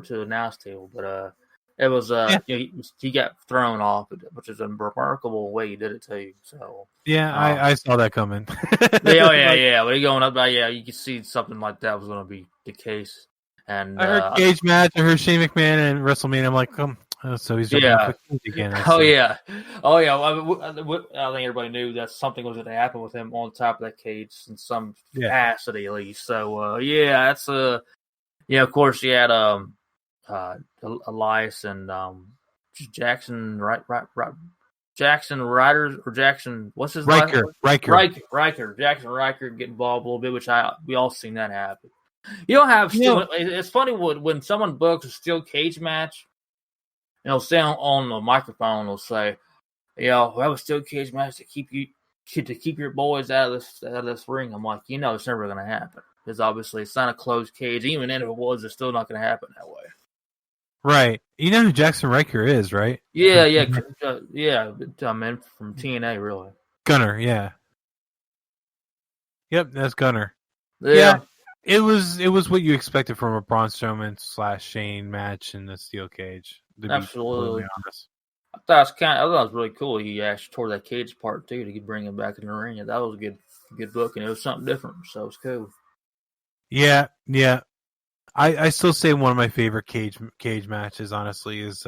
to the announce table, but it was he got thrown off, which is a remarkable way he did it too. So I saw that coming. yeah. When he going up, you could see something like that was going to be the case. And I heard cage match. I heard Shane McMahon and WrestleMania. I'm like, so he's jumping off the cage again. Oh yeah. I think everybody knew that something was going to happen with him on top of that cage in some capacity at least. So that's of course you had Elias and Jackson Jackson Ryder or Jackson, what's his name? Riker. Jackson Riker get involved a little bit, which we all seen that happen. You don't have it's funny when someone books a steel cage match, say on the microphone, they'll say, we have a steel cage match to keep your boys out of this ring. I'm like, it's never gonna happen. Because obviously it's not a closed cage. Even if it was, it's still not gonna happen that way. Right. You know who Jackson Riker is, right? Yeah. I mean, from TNA, really. Gunner, yeah. Yep, that's Gunner. Yeah. It was what you expected from a Braun Strowman / Shane match in the steel cage. Absolutely. I thought it was really cool. He actually tore that cage apart too to bring him back in the ring. And that was a good book, and it was something different. So it was cool. Yeah. I still say one of my favorite cage matches, honestly, is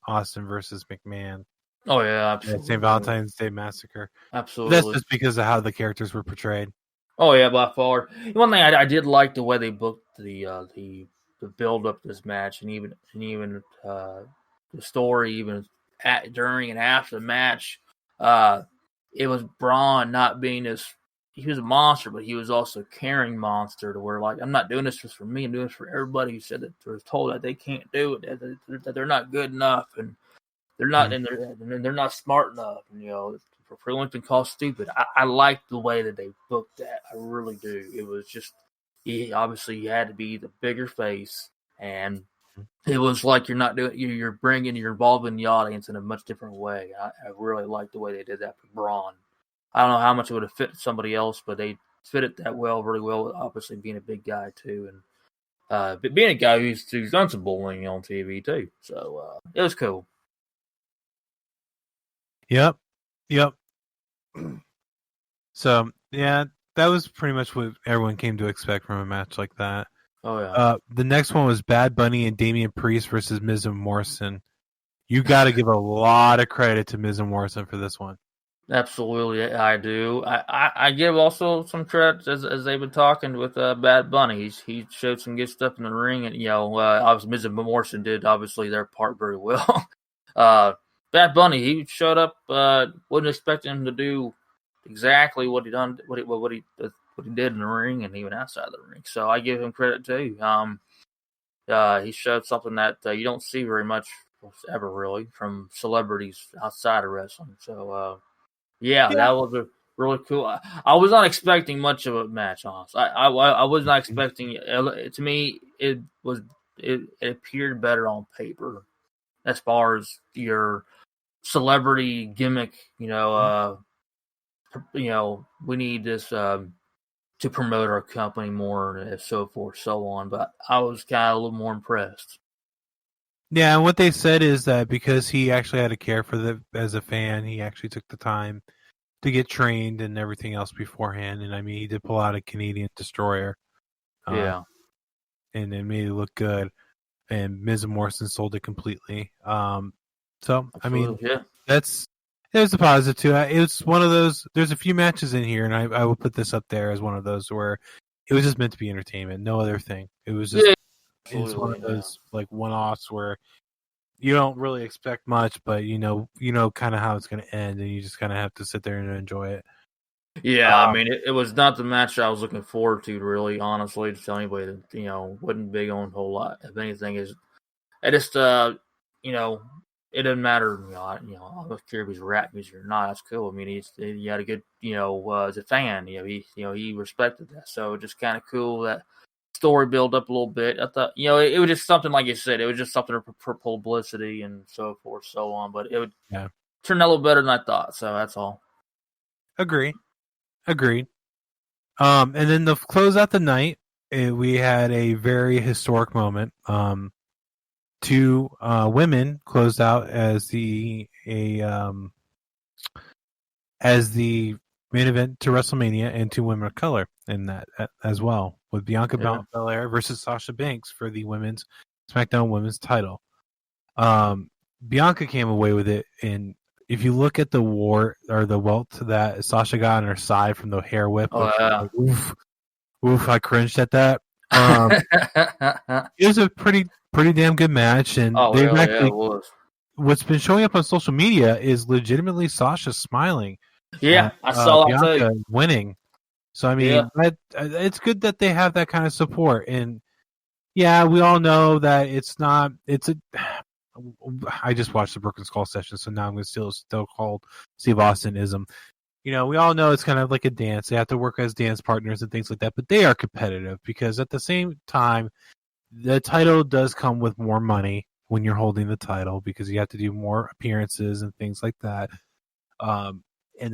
Austin versus McMahon. Oh yeah, absolutely. St. Valentine's Day Massacre. Absolutely. That's just because of how the characters were portrayed. Oh yeah, by far. One thing I did like the way they booked the build up to this match, and even the story, even during and after the match. It was Braun not being this. He was a monster, but he was also a caring monster to where, like, I'm not doing this just for me. I'm doing this for everybody who said that was told that they can't do it, that they're not good enough, and they're not, and they're not smart enough. And, for one thing called stupid. I like the way that they booked that. I really do. It was just, obviously you had to be the bigger face, and it was like you're involving the audience in a much different way. I really like the way they did that for Braun. I don't know how much it would have fit somebody else, but they fit it that really well, obviously being a big guy too. And but being a guy who's done some bullying on TV too. So it was cool. Yep. So, yeah, that was pretty much what everyone came to expect from a match like that. Oh, yeah. The next one was Bad Bunny and Damian Priest versus Miz and Morrison. You got to give a lot of credit to Miz and Morrison for this one. Absolutely, I do. I give also some credit as they've been talking with Bad Bunny. He showed some good stuff in the ring, and obviously Miz and Morrison did obviously their part very well. Bad Bunny, he showed up. Wasn't expecting him to do exactly what he did in the ring and even outside the ring. So I give him credit too. He showed something that you don't see very much ever really from celebrities outside of wrestling. So that was a really cool. I was not expecting much of a match, honestly. I was not expecting it. To me, it appeared better on paper as far as your celebrity gimmick. We need this to promote our company more and so forth, so on. But I was kind of a little more impressed. Yeah, and what they said is that because he actually had to care for as a fan, he actually took the time to get trained and everything else beforehand. And I mean, he did pull out a Canadian Destroyer. And it made it look good. And Miz and Morrison sold it completely. So, I mean, there's a positive too. It's one of those, there's a few matches in here, and I will put this up there as one of those where it was just meant to be entertainment, no other thing. It was just it's one of those like one-offs where you don't really expect much, but you know kind of how it's going to end, and you just kind of have to sit there and enjoy it. Yeah, I mean, it was not the match I was looking forward to, really, honestly, to tell anybody that, wasn't big on a whole lot. If anything, it just, it doesn't matter, I don't care if he's rap music or not. That's cool. I mean, he had a good, as a fan, he respected that. So just kind of cool that story build up a little bit. I thought, it was just something, like you said, it was just something for publicity and so forth, so on. But it would turn out a little better than I thought. So that's all. Agreed. And then to close out the night, we had a very historic moment. two women closed out as the main event to WrestleMania, and two women of color in that as well, with Bianca Belair versus Sasha Banks for the women's SmackDown Women's title. Bianca came away with it, and if you look at the welt that Sasha got on her side from the hair whip, like, oof, I cringed at that. It was a pretty damn good match, and it was. What's been showing up on social media is legitimately Sasha smiling. Yeah, I saw Bianca winning. So I mean, it's good that they have that kind of support, and yeah, we all know that it's not. I just watched the Broken Skull session, so now I'm going to still call Steve Austin-ism. We all know it's kind of like a dance. They have to work as dance partners and things like that, but they are competitive because at the same time, the title does come with more money when you're holding the title because you have to do more appearances and things like that. And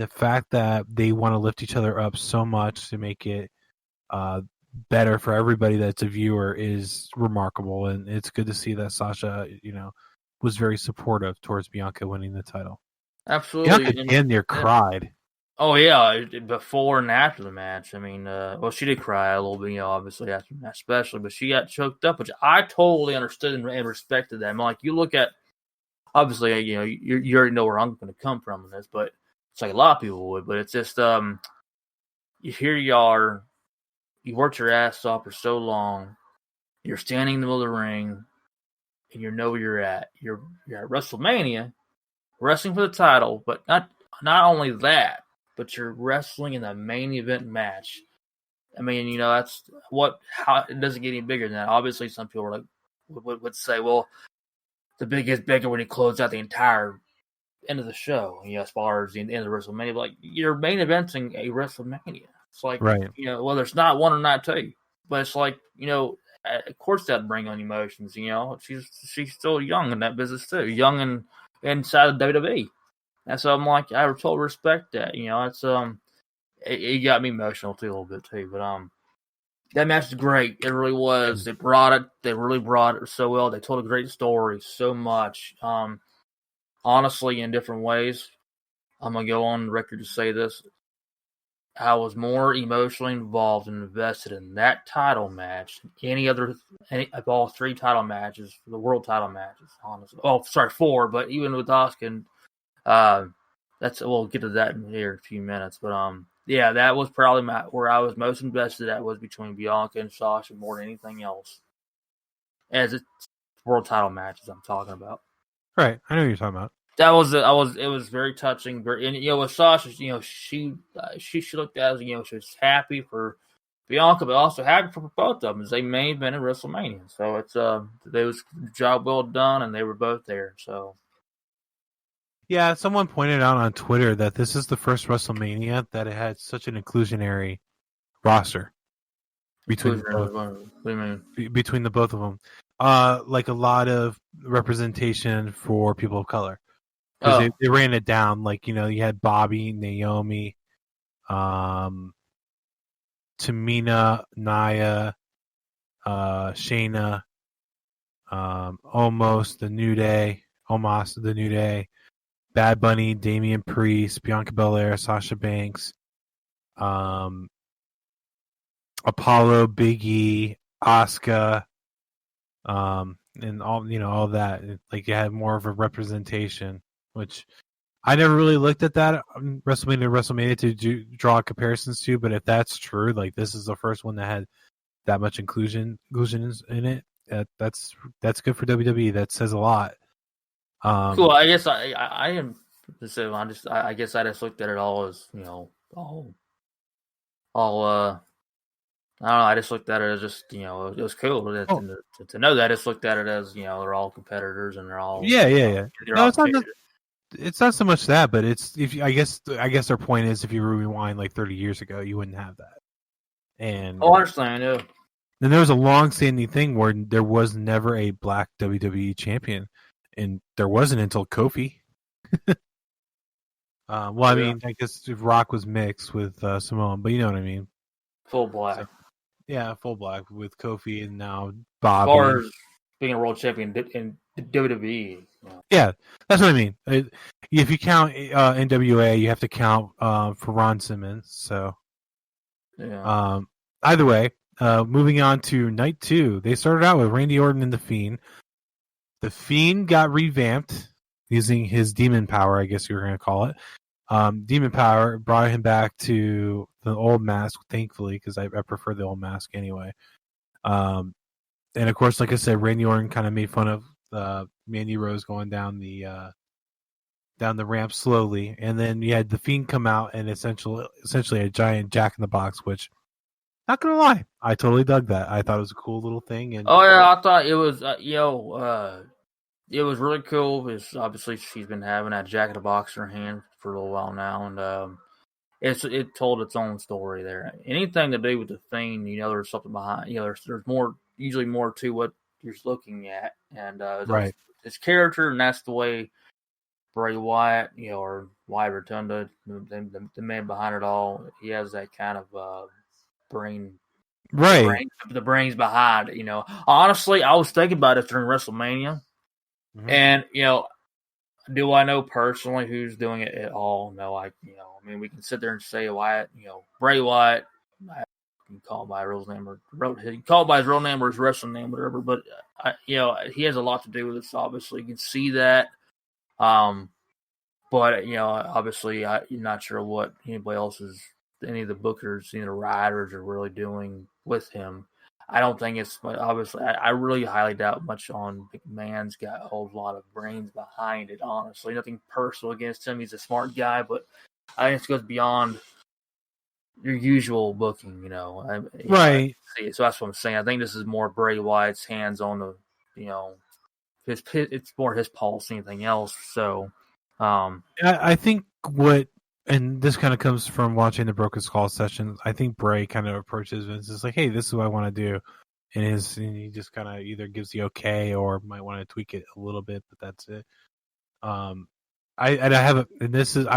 the fact that they want to lift each other up so much to make it better for everybody that's a viewer is remarkable, and it's good to see that Sasha, was very supportive towards Bianca winning the title. Absolutely. Bianca damn near cried. Oh yeah, before and after the match. I mean, she did cry a little bit, obviously after the match, especially, but she got choked up, which I totally understood and respected that. I mean, like, you look at, obviously, you already know where I'm going to come from in this, but it's like a lot of people would. But it's just, here you are, you worked your ass off for so long, you're standing in the middle of the ring, and you know where you're at. You're at WrestleMania, wrestling for the title, but not only that, but you're wrestling in the main event match. I mean, that's how it doesn't get any bigger than that. Obviously, some people are would say, well, the big is bigger when you close out the entire end of the show, as far as the end of WrestleMania. But like, you're main eventing a WrestleMania. It's like, right. Well, there's not one or not two, but it's like, of course that'd bring on emotions. She's still young in that business too, young and inside of WWE. And so I'm like, I totally respect that. It's it got me emotional too a little bit too. But that match is great. It really was. They really brought it so well. They told a great story so much. Honestly, in different ways. I'm gonna go on record to say this. I was more emotionally involved and invested in that title match than any of all three title matches, the world title matches, honestly. Oh, sorry, 4, but even with Asuka, we'll get to that in here in a few minutes. But yeah, that was probably where I was most invested. That was between Bianca and Sasha more than anything else. As it's world title matches I'm talking about. Right, I know what you're talking about. It was very touching. And with Sasha, she looked at she was happy for Bianca, but also happy for both of them as they may have been at WrestleMania. So it's it was a job well done, and they were both there. So yeah, someone pointed out on Twitter that this is the first WrestleMania that it had such an inclusionary roster between the both of them. Like a lot of representation for people of color. Because they ran it down, like, you had Bobby, Naomi, Tamina, Nia, Shayna, Omos, the New Day, Bad Bunny, Damian Priest, Bianca Belair, Sasha Banks, Apollo, Big E, Asuka, and all that. Like, you had more of a representation, which I never really looked at that WrestleMania to draw comparisons to. But if that's true, like, this is the first one that had that much inclusion in it. That's good for WWE. That says a lot. Cool. I guess I am. I guess I just looked at it all as I don't know. I just looked at it as just it was cool to know that. I just looked at it as they're all competitors and they're all yeah. No, it's not so much that, but it's I guess their point is if you rewind like 30 years ago, you wouldn't have that. And I understand. Yeah. Then there was a long-standing thing where there was never a black WWE champion, and there wasn't until Kofi. Well, I mean, I guess Rock was mixed with Samoan, but you know what I mean. Full black. So, yeah, full black with Kofi and now Bobby. As far as being a world champion in WWE. Yeah, that's what I mean. If you count NWA, you have to count for Ron Simmons. So, yeah. Either way, moving on to night 2, they started out with Randy Orton and The Fiend. The Fiend got revamped using his demon power, I guess you were going to call it. Demon power brought him back to the old mask, thankfully, because I prefer the old mask anyway. And of course, like I said, Randy Orton kind of made fun of Mandy Rose going down the ramp slowly, and then you had the Fiend come out and essentially a giant Jack in the Box, which, not gonna lie, I totally dug that. I thought it was a cool little thing. And I thought it was it was really cool because obviously she's been having that Jack in the Box in her hand for a little while now, and it told its own story there. Anything to do with the Fiend, there's something behind. There's usually more to what you're looking at, and right, his character, and that's the way Bray Wyatt, or Wyatt Rotunda, the man behind it all. He has that kind of brain. right. The brains behind it. Honestly, I was thinking about it during WrestleMania, and do I know personally who's doing it at all? No, we can sit there and say Wyatt, Bray Wyatt. I can call by his real name by his real name or his wrestling name, whatever. But he has a lot to do with this. Obviously, you can see that. But obviously, I'm not sure what any of the bookers, any of the writers are really doing with him. I don't think it's obviously. I really highly doubt much on McMahon's got a whole lot of brains behind it. Honestly, nothing personal against him. He's a smart guy, but I think it goes beyond your usual booking. Right. So that's what I'm saying. I think this is more Bray Wyatt's hands on the, it's more his pulse than anything else. So, I think and this kind of comes from watching the Broken Skull session. I think Bray kind of approaches Vince as like, "Hey, this is what I want to do," and he just kind of either gives the okay or might want to tweak it a little bit, but that's it. I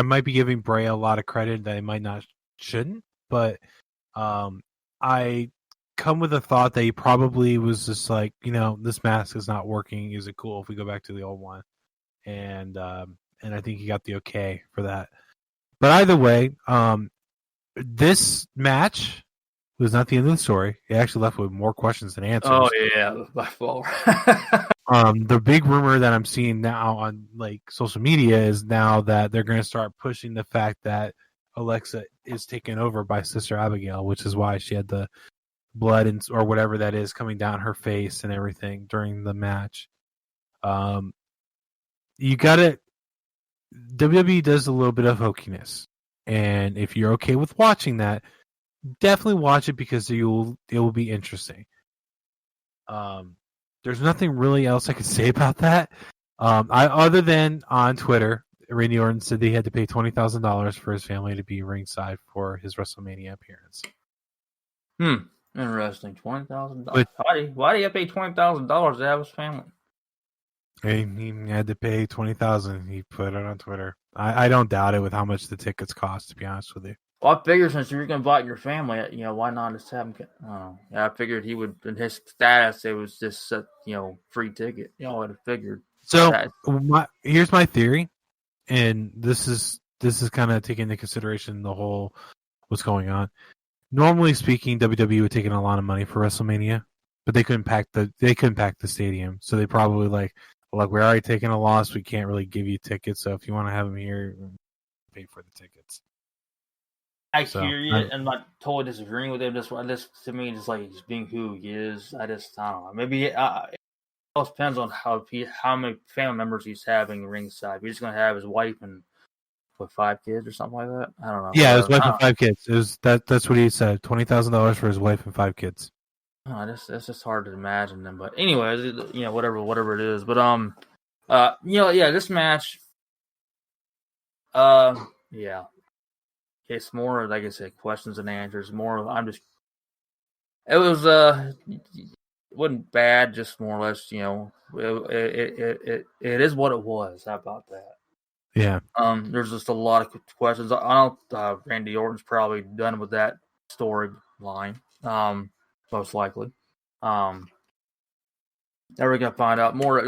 might be giving Bray a lot of credit that I shouldn't, but I come with a thought that he probably was just like, this mask is not working. Is it cool if we go back to the old one? And I think he got the okay for that. But either way, this match was not the end of the story. It actually left with more questions than answers. Oh yeah, by far. The big rumor that I'm seeing now on social media is now that they're going to start pushing the fact that Alexa is taken over by Sister Abigail, which is why she had the blood or whatever that is coming down her face and everything during the match. You got it. WWE does a little bit of hokiness, and if you're okay with watching that, definitely watch it because it will be interesting. There's nothing really else I could say about that. Other than on Twitter, Randy Orton said he had to pay $20,000 for his family to be ringside for his WrestleMania appearance. Interesting. $20,000. Why do you have to pay $20,000 to have his family? He had to pay $20,000. He put it on Twitter. I don't doubt it with how much the tickets cost, to be honest with you. Well, I figured since you're going to invite your family, why not just have him? I figured he would, in his status, it was just free ticket. I'd have figured. So here's my theory, and this is kind of taking into consideration the whole what's going on. Normally speaking, WWE would take in a lot of money for WrestleMania, but they couldn't pack the stadium, so they probably look, we're already taking a loss. We can't really give you tickets, so if you want to have them here, pay for the tickets. I hear you. I'm not totally disagreeing with him. This to me, just like he's being who he is. I don't know. Maybe it all depends on how many family members he's having ringside. He's going to have his wife and 5 kids or something like that. I don't know. Yeah, his wife and 5 kids. It was that's what he said. $20,000 for his wife and 5 kids. Oh, that's just hard to imagine them. But anyways, whatever it is. But this match. Yeah. It's more, like I said, questions and answers. It wasn't bad, just more or less, it is what it was. How about that? Yeah. There's just a lot of questions. I don't, Randy Orton's probably done with that storyline, most likely. Now we're gonna find out more.